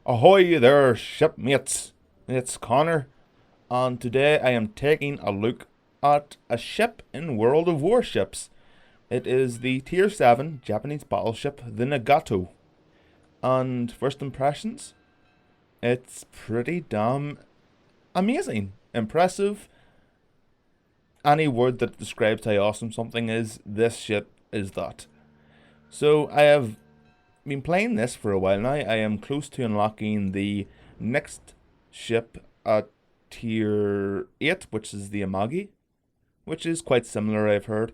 Ahoy there, shipmates! It's Connor, and today I am taking a look at a ship in World of Warships. It is the Tier 7 Japanese battleship, the Nagato. And first impressions? It's pretty damn amazing, impressive. Any word that describes how awesome something is, this ship is that. So I have been playing this for a while now. I am close to unlocking the next ship at tier 8, which is the Amagi, which is quite similar, I've heard.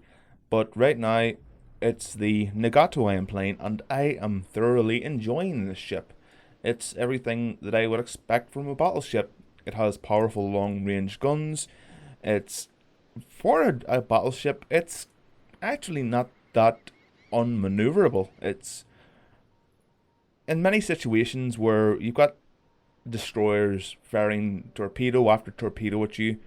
But right now, it's the Nagato I am playing, and I am thoroughly enjoying this ship. It's everything that I would expect from a battleship. It has powerful long-range guns. It's for a battleship, it's actually not that unmaneuverable. It's in many situations where you've got destroyers firing torpedo after torpedo at you.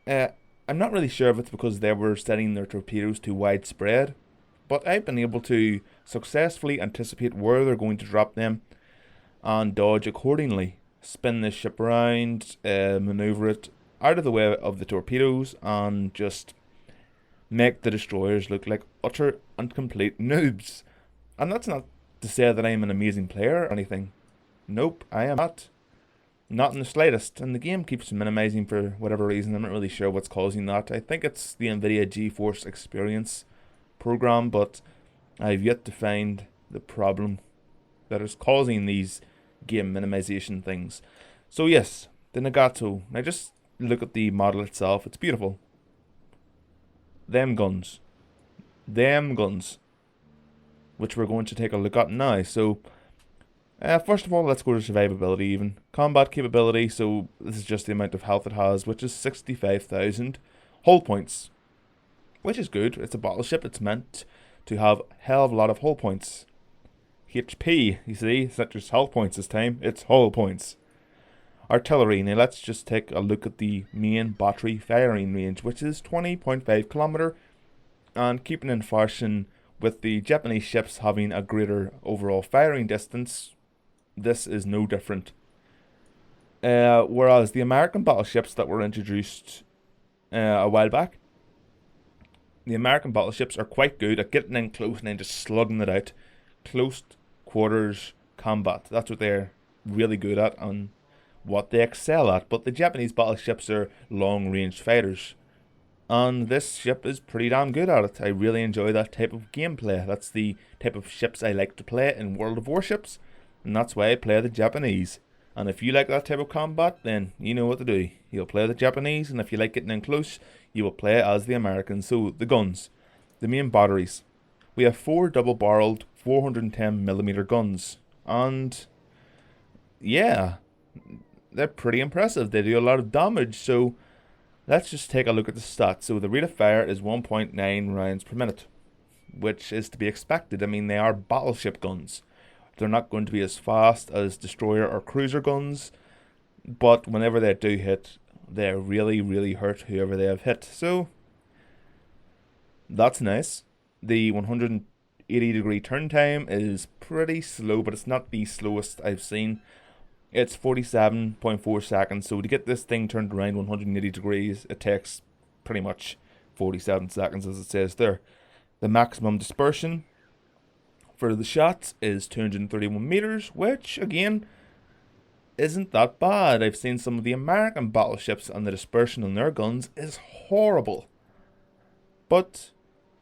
I'm not really sure if it's because they were setting their torpedoes too widespread, but I've been able to successfully anticipate where they're going to drop them and dodge accordingly. Spin this ship around, maneuver it out of the way of the torpedoes, and just make the destroyers look like utter and complete noobs. And that's not to say that I'm an amazing player or anything. Nope, I am not. Not in the slightest. And the game keeps minimizing for whatever reason. I'm not really sure what's causing that. I think it's the NVIDIA GeForce Experience program, but I've yet to find the problem that is causing these game minimization things. So yes, the Nagato. Now just look at the model itself. It's beautiful. Them guns. Them guns. Which we're going to take a look at now. So, first of all, let's go to survivability even. Combat capability, so this is just the amount of health it has, which is 65,000 hull points. Which is good. It's a battleship. It's meant to have a hell of a lot of hull points. HP, you see, it's not just hull points this time, it's hull points. Artillery, now let's just take a look at the main battery firing range, which is 20.5 kilometer, and keeping in fashion with the Japanese ships having a greater overall firing distance, this is no different. Whereas the American battleships that were introduced a while back, the American battleships are quite good at getting in close and then just slugging it out. Close quarters combat, that's what they're really good at and what they excel at. But the Japanese battleships are long-range fighters, and this ship is pretty damn good at it. I really enjoy that type of gameplay. That's the type of ships I like to play in World of Warships, and that's why I play the Japanese. And if you like that type of combat, then you know what to do. You'll play the Japanese, and if you like getting in close, you will play as the Americans. So the guns, the main batteries. We have 4 double-barreled 410mm guns, and yeah, they're pretty impressive. They do a lot of damage, so let's just take a look at the stats. So the rate of fire is 1.9 rounds per minute, which is to be expected. I mean, they are battleship guns. They're not going to be as fast as destroyer or cruiser guns, but whenever they do hit, they really, really hurt whoever they have hit. So that's nice. The 180-degree turn time is pretty slow, but it's not the slowest I've seen. It's 47.4 seconds, so to get this thing turned around 180 degrees, it takes pretty much 47 seconds, as it says there. The maximum dispersion for the shots is 231 meters, which, again, isn't that bad. I've seen some of the American battleships, and the dispersion on their guns is horrible. But,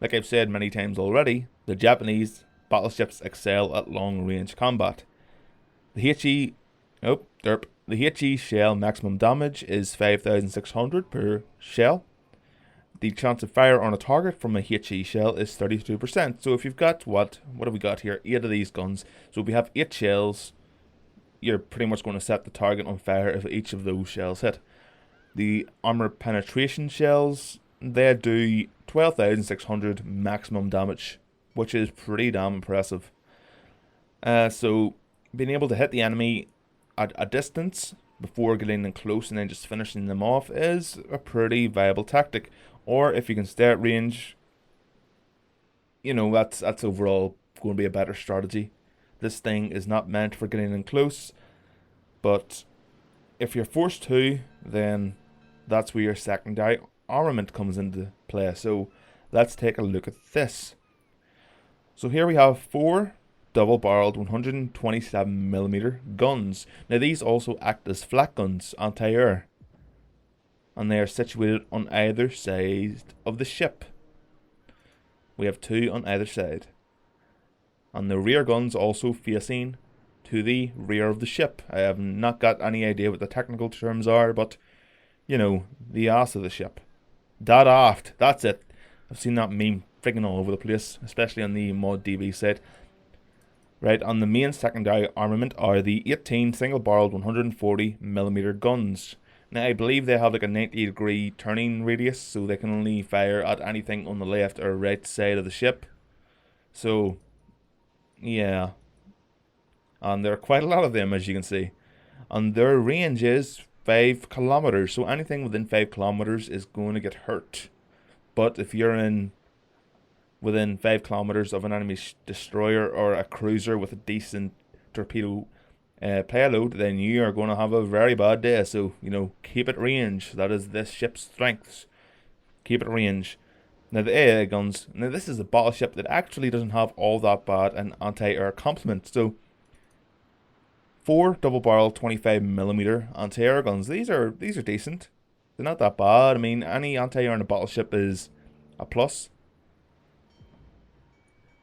like I've said many times already, the Japanese battleships excel at long-range combat. The HE shell maximum damage is 5,600 per shell. The chance of fire on a target from a HE shell is 32%. So if you've got, what have we got here? 8 of these guns. So if we have 8 shells, you're pretty much going to set the target on fire if each of those shells hit. The armor penetration shells, they do 12,600 maximum damage, which is pretty damn impressive. So being able to hit the enemy at a distance before getting in close and then just finishing them off is a pretty viable tactic. Or if you can stay at range, you know, that's overall going to be a better strategy. This thing is not meant for getting in close. But if you're forced to, then that's where your secondary armament comes into play. So let's take a look at this. So here we have 4 double-barreled 127mm guns. Now these also act as flak guns, anti-air, and they are situated on either side of the ship. We have 2 on either side, and the rear guns also facing to the rear of the ship. I have not got any idea what the technical terms are, but you know, the ass of the ship. Dead aft, that's it. I've seen that meme freaking all over the place, especially on the mod DB site. Right, on the main secondary armament are the 18 single-barreled 140mm guns. Now, I believe they have like a 90-degree turning radius, so they can only fire at anything on the left or right side of the ship. So, yeah. And there are quite a lot of them, as you can see. And their range is 5 kilometers, so anything within 5 kilometers is going to get hurt. But if you're within 5 kilometers of an enemy destroyer or a cruiser with a decent torpedo payload, then you are going to have a very bad day. So, you know, keep it range. That is this ship's strengths. Keep it range. Now, the AA guns. Now, this is a battleship that actually doesn't have all that bad an anti-air complement. So, 4 double-barrel 25mm anti-air guns. These are decent. They're not that bad. I mean, any anti-air in a battleship is a plus.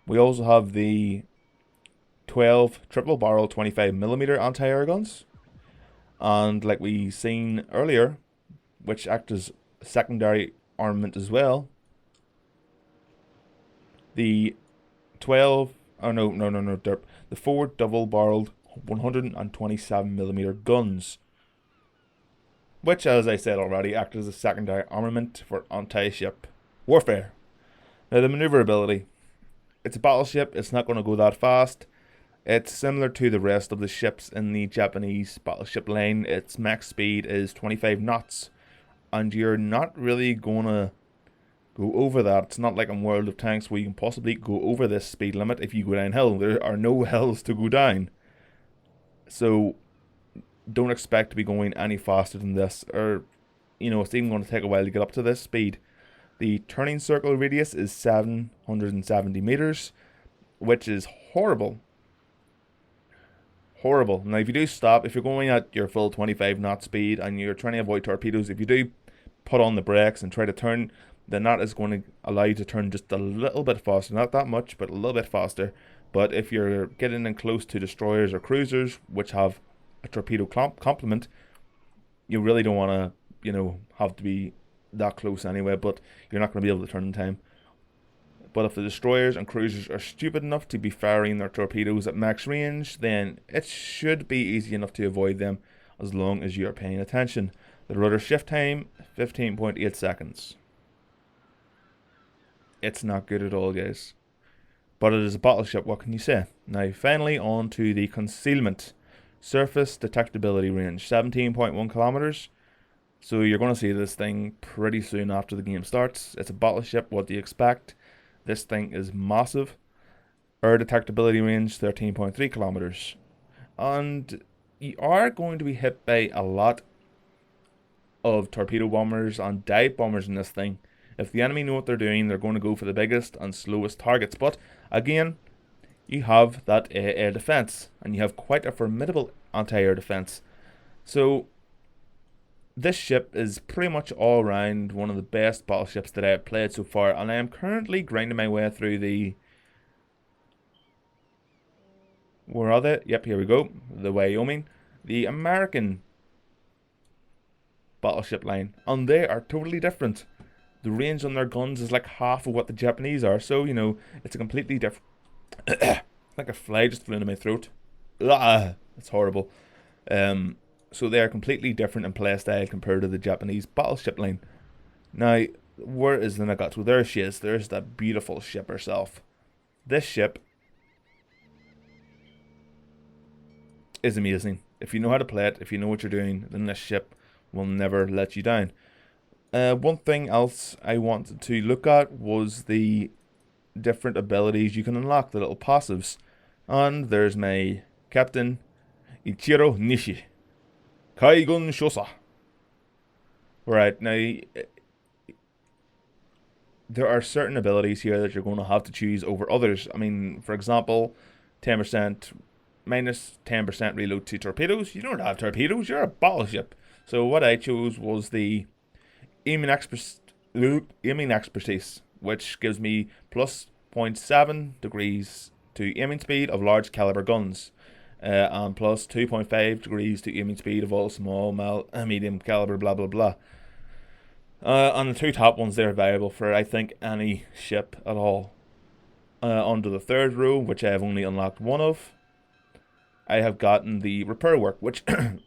We also have the 12 triple-barrel 25mm anti-air guns, and like we seen earlier, which act as secondary armament as well, the 12, oh no, derp, the 4 double-barreled 127mm guns, which, as I said already, act as a secondary armament for anti-ship warfare. Now, the maneuverability. It's a battleship, it's not going to go that fast. It's similar to the rest of the ships in the Japanese battleship line. Its max speed is 25 knots. And you're not really going to go over that. It's not like in World of Tanks where you can possibly go over this speed limit if you go downhill. There are no hills to go down. So don't expect to be going any faster than this. Or, you know, it's even going to take a while to get up to this speed. The turning circle radius is 770 meters, which is horrible. Horrible. Now, if you do stop, if you're going at your full 25 knot speed and you're trying to avoid torpedoes, if you do put on the brakes and try to turn, then that is going to allow you to turn just a little bit faster. Not that much, but a little bit faster. But if you're getting in close to destroyers or cruisers, which have a torpedo complement, you really don't want to, you know, have to be that close anyway, but you're not going to be able to turn in time. But if the destroyers and cruisers are stupid enough to be firing their torpedoes at max range, then it should be easy enough to avoid them as long as you're paying attention. The rudder shift time, 15.8 seconds. It's not good at all, guys. But it is a battleship, what can you say? Now, finally, on to the Concealment Surface detectability range, 17.1 kilometers. So you're going to see this thing pretty soon after the game starts. It's a battleship, what do you expect? This thing is massive. Air detectability range, 13.3 kilometers. And you are going to be hit by a lot of torpedo bombers and dive bombers in this thing. If the enemy know what they're doing, they're going to go for the biggest and slowest targets. But again, you have that air defense, and you have quite a formidable anti-air defense. So this ship is pretty much all around one of the best battleships that I have played so far, and I am currently grinding my way through the... Where are they? Yep, here we go. The Wyoming. The American battleship line, and they are totally different. The range on their guns is like half of what the Japanese are, so, you know, it's a completely different... like a fly just flew into my throat. It's horrible. So they are completely different in playstyle compared to the Japanese battleship line. Now, where is the Nagato? There she is. There's that beautiful ship herself. This ship is amazing. If you know how to play it, if you know what you're doing, then this ship will never let you down. One thing else I wanted to look at was the different abilities you can unlock, the little passives. And there's my Captain Ichiro Nishi. Kaigun Shosa. Right, now, there are certain abilities here that you're going to have to choose over others. I mean, for example, 10% minus 10% reload to torpedoes. You don't have torpedoes, you're a battleship. So what I chose was the aiming expertise, which gives me plus 0.7 degrees to aiming speed of large caliber guns, and plus 2.5 degrees to aiming speed of all small, medium caliber, blah blah blah. And the two top ones, they're available for, I think, any ship at all. Under the third row, which I have only unlocked one of, I have gotten the repair work, which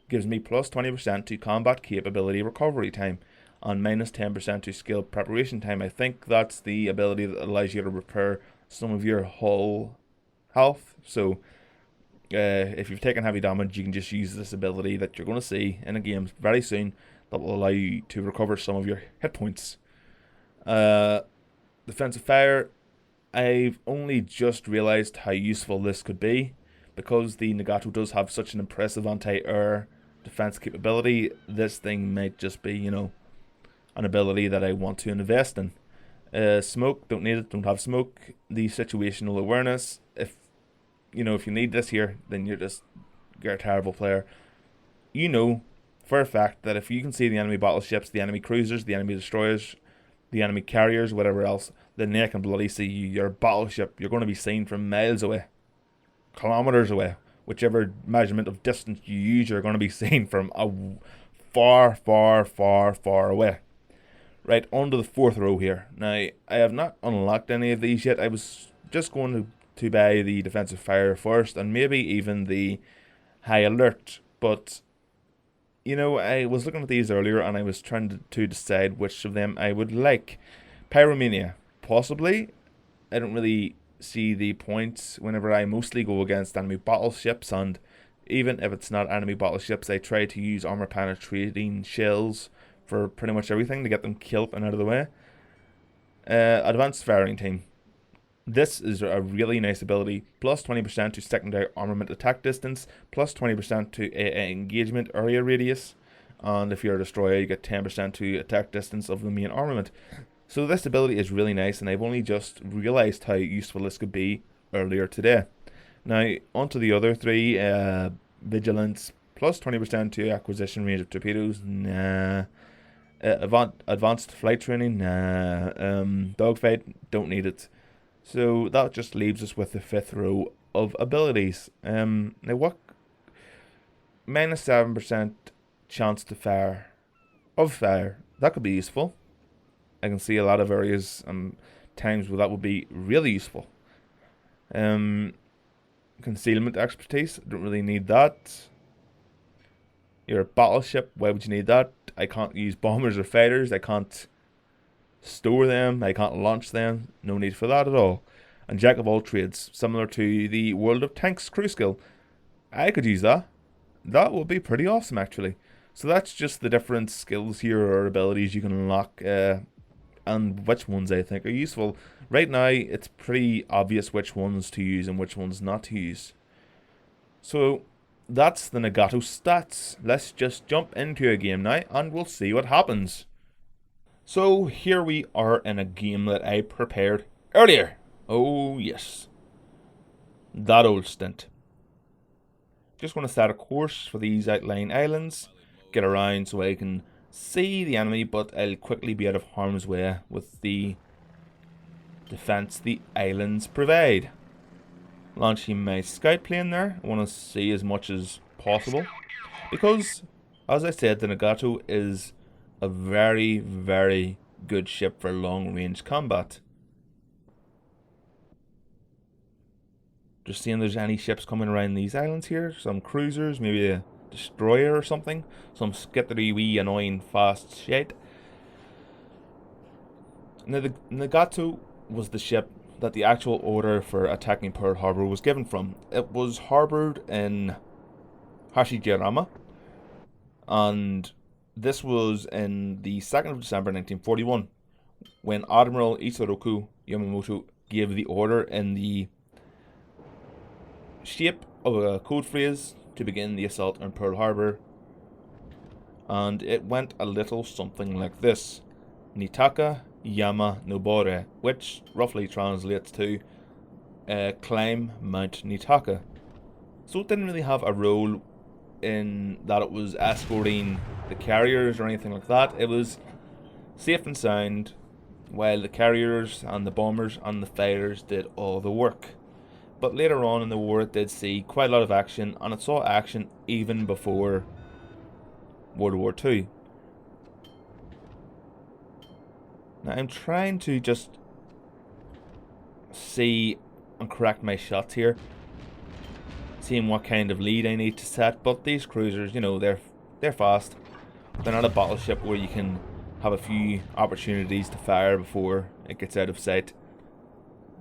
gives me plus 20% to combat capability recovery time and minus 10% to skill preparation time. I think that's the ability that allows you to repair some of your hull health. So if you've taken heavy damage, you can just use this ability that you're going to see in a game very soon that will allow you to recover some of your hit points. Defensive fire, I've only just realized how useful this could be. Because the Nagato does have such an impressive anti-air defense capability, this thing might just be, you know, an ability that I want to invest in. Smoke, don't need it, don't have smoke. The situational awareness, if you need this here, then you're a terrible player. You know for a fact that if you can see the enemy battleships, the enemy cruisers, the enemy destroyers, the enemy carriers, whatever else, then they can bloody see you. Your battleship, you're going to be seen from miles away, kilometers away. Whichever measurement of distance you use, you're going to be seen from a far, far, far, far away. Right, on to the fourth row here. Now, I have not unlocked any of these yet. I was just going to buy the defensive fire first, and maybe even the high alert. But, I was looking at these earlier, and I was trying to decide which of them I would like. Pyromania, possibly. I don't really see the points whenever I mostly go against enemy battleships, and even if it's not enemy battleships, I try to use armor penetrating shells for pretty much everything to get them killed and out of the way. Advanced firing team. This is a really nice ability. Plus 20% to secondary armament attack distance, plus 20% to engagement area radius, and if you're a destroyer, you get 10% to attack distance of the main armament. So this ability is really nice, and I've only just realised how useful this could be earlier today. Now, onto the other three. Vigilance, plus 20% to acquisition range of torpedoes, nah. Advanced flight training, nah. Dogfight, don't need it. So that just leaves us with the fifth row of abilities. Now what? Minus 7% chance to fire. That could be useful. I can see a lot of areas and times where that would be really useful. Concealment expertise, don't really need that. You're a battleship, why would you need that? I can't use bombers or fighters, I can't store them, I can't launch them, no need for that at all. And jack of all trades, similar to the World of Tanks crew skill. I could use that. That would be pretty awesome actually. So that's just the different skills here or abilities you can unlock, and which ones I think are useful. Right now, it's pretty obvious which ones to use and which ones not to use. So, that's the Nagato stats. Let's just jump into a game now, and we'll see what happens. So, here we are in a game that I prepared earlier. Oh, yes. That old stint. Just want to start a course for these outlying islands. Get around so I can see the enemy, but I'll quickly be out of harm's way with the defense the islands provide. Launching my scout plane there. I want to see as much as possible because, as I said, the Nagato is a very, very good ship for long range combat. Just seeing there's any ships coming around these islands here. Some cruisers, maybe a destroyer or something. Some skittery wee annoying fast shit. Now the Nagato was the ship that the actual order for attacking Pearl Harbor was given from. It was harboured in Hashijirama, and this was in the 2nd of December 1941 when Admiral Isoroku Yamamoto gave the order in the shape of a code phrase to begin the assault on Pearl Harbor And it went a little something like this. Nitaka Yama Nobore, which roughly translates to climb Mount Nitaka. So it didn't really have a role in that it was escorting the carriers or anything like that. It was safe and sound, while the carriers and the bombers and the fighters did all the work. But later on in the war it did see quite a lot of action, and it saw action even before World War II. Now I'm trying to just see and correct my shots here, seeing what kind of lead I need to set. But these cruisers, you know, they're fast. They're not a battleship where you can have a few opportunities to fire before it gets out of sight.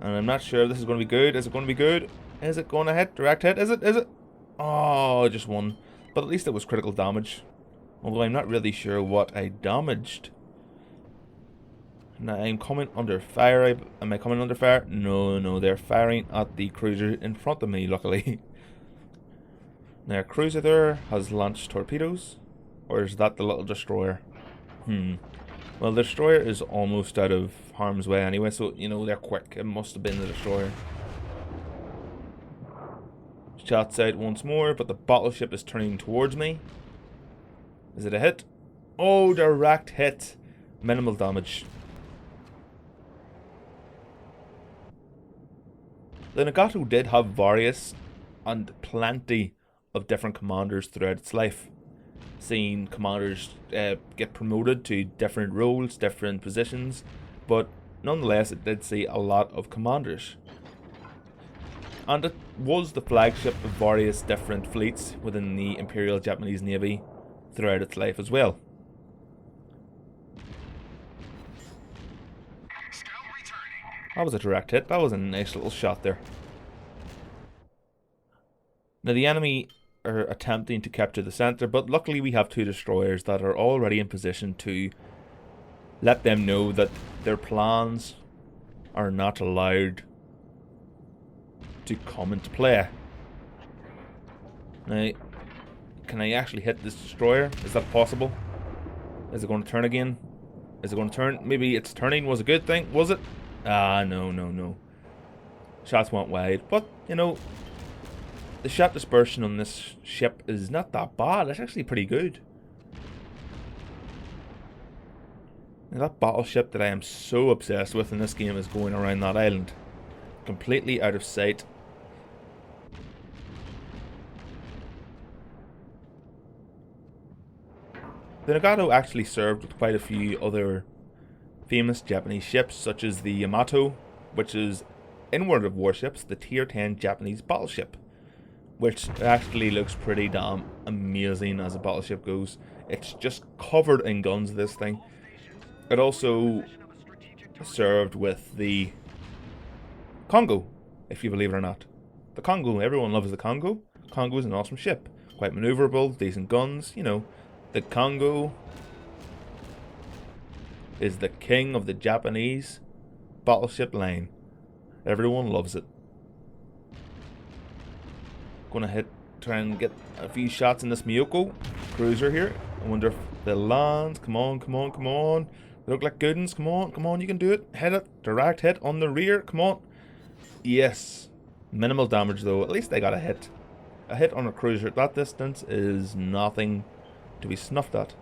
And I'm not sure if this is going to be good. Is it going to be good? Is it going to hit? Direct hit? Is it? Oh, just one. But at least it was critical damage. Although I'm not really sure what I damaged. Now I'm coming under fire. Am I coming under fire? No, they're firing at the cruiser in front of me, luckily. Now a cruiser there has launched torpedoes. Or is that the little destroyer? Well, the destroyer is almost out of harm's way anyway, so, you know, they're quick. It must have been the destroyer. Shots out once more, but the battleship is turning towards me. Is it a hit? Oh, direct hit. Minimal damage. The Nagato did have various and plenty of different commanders throughout its life. Seeing commanders get promoted to different roles, different positions, but nonetheless it did see a lot of commanders. And it was the flagship of various different fleets within the Imperial Japanese Navy throughout its life as well. That was a direct hit. That was a nice little shot there. Now the enemy are attempting to capture the center, but luckily we have two destroyers that are already in position to let them know that their plans are not allowed to come into play. Now, can I actually hit this destroyer? Is that possible? Is it going to turn again? Is it going to turn? Maybe it's turning was a good thing, was it? Ah, no. Shots went wide, but, you know, the shot dispersion on this ship is not that bad. It's actually pretty good. Now, that battleship that I am so obsessed with in this game is going around that island. Completely out of sight. The Nagato actually served with quite a few other famous Japanese ships, such as the Yamato, which is, in World of Warships, the tier 10 Japanese battleship, which actually looks pretty damn amazing as a battleship goes. It's just covered in guns, this thing. It also served with the Congo, if you believe it or not. The Congo, everyone loves the Congo. Congo is an awesome ship. Quite maneuverable, decent guns, you know. The Congo is the king of the Japanese battleship line. Everyone loves it. Gonna try and get a few shots in this Miyoko cruiser here. I wonder if they'll land. Come on. They look like good ones. Come on, you can do it. Hit it. Direct hit on the rear. Come on. Yes. Minimal damage though. At least they got a hit. A hit on a cruiser at that distance is nothing to be snuffed at.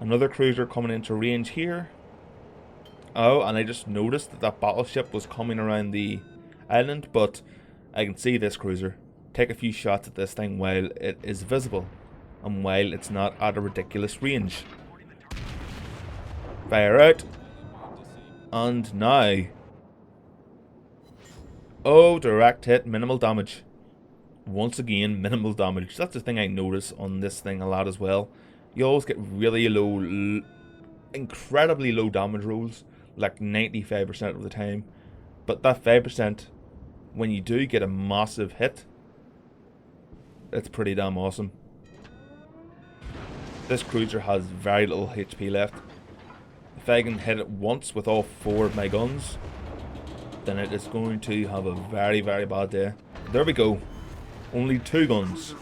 Another cruiser coming into range here. Oh, and I just noticed that that battleship was coming around the island, but I can see this cruiser take a few shots at this thing while it is visible and while it's not at a ridiculous range. Fire out. And now. Oh, direct hit, minimal damage. Once again, minimal damage. That's the thing I notice on this thing a lot as well. You always get really low, incredibly low damage rolls, like 95% of the time. But that 5%, when you do get a massive hit, it's pretty damn awesome. This cruiser has very little HP left. If I can hit it once with all 4 of my guns, then it is going to have a very, very bad day. There we go. Only 2 guns.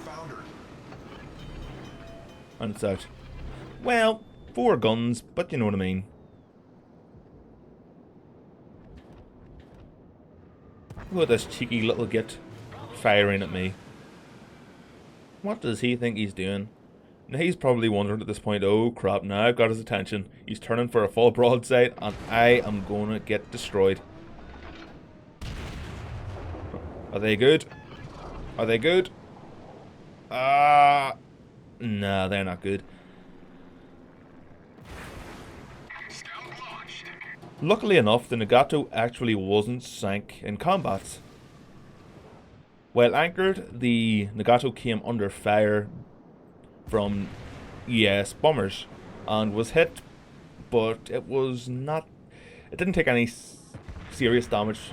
And it's out. Well, 4 guns, but you know what I mean. Look at this cheeky little git firing at me. What does he think he's doing? Now he's probably wondering at this point, oh crap, now I've got his attention. He's turning for a full broadside and I am going to get destroyed. Are they good? Are they good? Nah, they're not good. Luckily enough, the Nagato actually wasn't sank in combat. While anchored, the Nagato came under fire from US bombers and was hit, but it didn't take any serious damage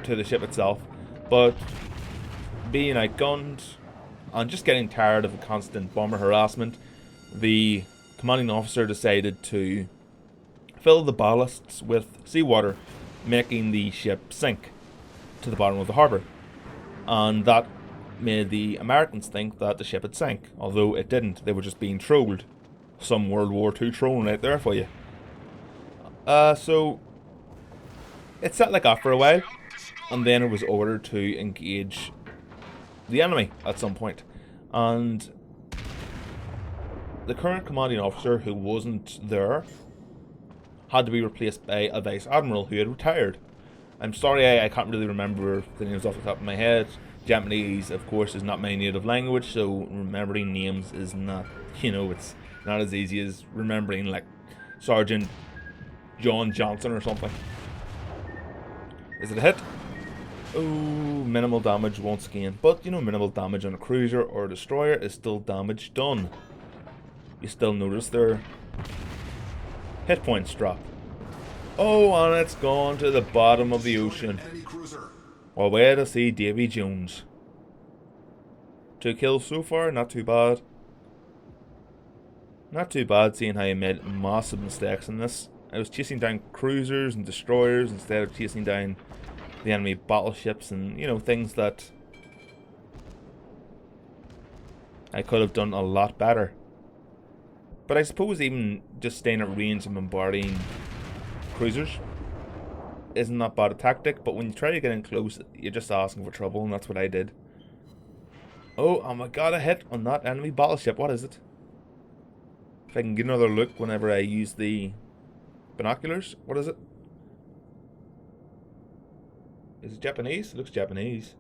to the ship itself. But being outgunned and just getting tired of the constant bomber harassment, the commanding officer decided to fill the ballasts with seawater, making the ship sink to the bottom of the harbour. And that made the Americans think that the ship had sank, although it didn't. They were just being trolled. Some World War II trolling out there for you. So it sat like that for a while, and then it was ordered to engage the enemy at some point. And the current commanding officer, who wasn't there, had to be replaced by a vice admiral who had retired. I'm sorry, I can't really remember the names off the top of my head. Japanese, of course, is not my native language, so remembering names is not, it's not as easy as remembering, like, Sergeant John Johnson or something. Is it a hit? Oh, minimal damage once again. But, minimal damage on a cruiser or a destroyer is still damage done. You still notice their hit points drop. Oh, and it's gone to the bottom of the ocean. Well, where to see Davy Jones. 2 kills so far, not too bad. Not too bad, seeing how I made massive mistakes in this. I was chasing down cruisers and destroyers instead of chasing down the enemy battleships and, things that I could have done a lot better. But I suppose even just staying at range and bombarding cruisers isn't that bad a tactic, but when you try to get in close, you're just asking for trouble, and that's what I did. Oh my god, a hit on that enemy battleship. What is it? If I can get another look whenever I use the binoculars. What is it? Is it Japanese? It looks Japanese.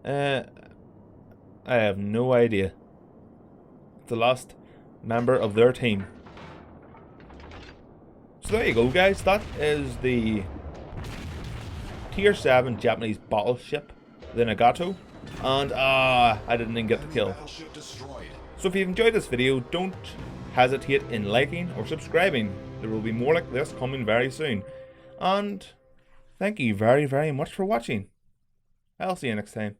I have no idea. It's the last member of their team. So there you go, guys. That is the Tier 7 Japanese battleship, the Nagato. And I didn't even get the kill. So if you've enjoyed this video, don't hesitate in liking or subscribing. There will be more like this coming very soon. And thank you very, very much for watching. I'll see you next time.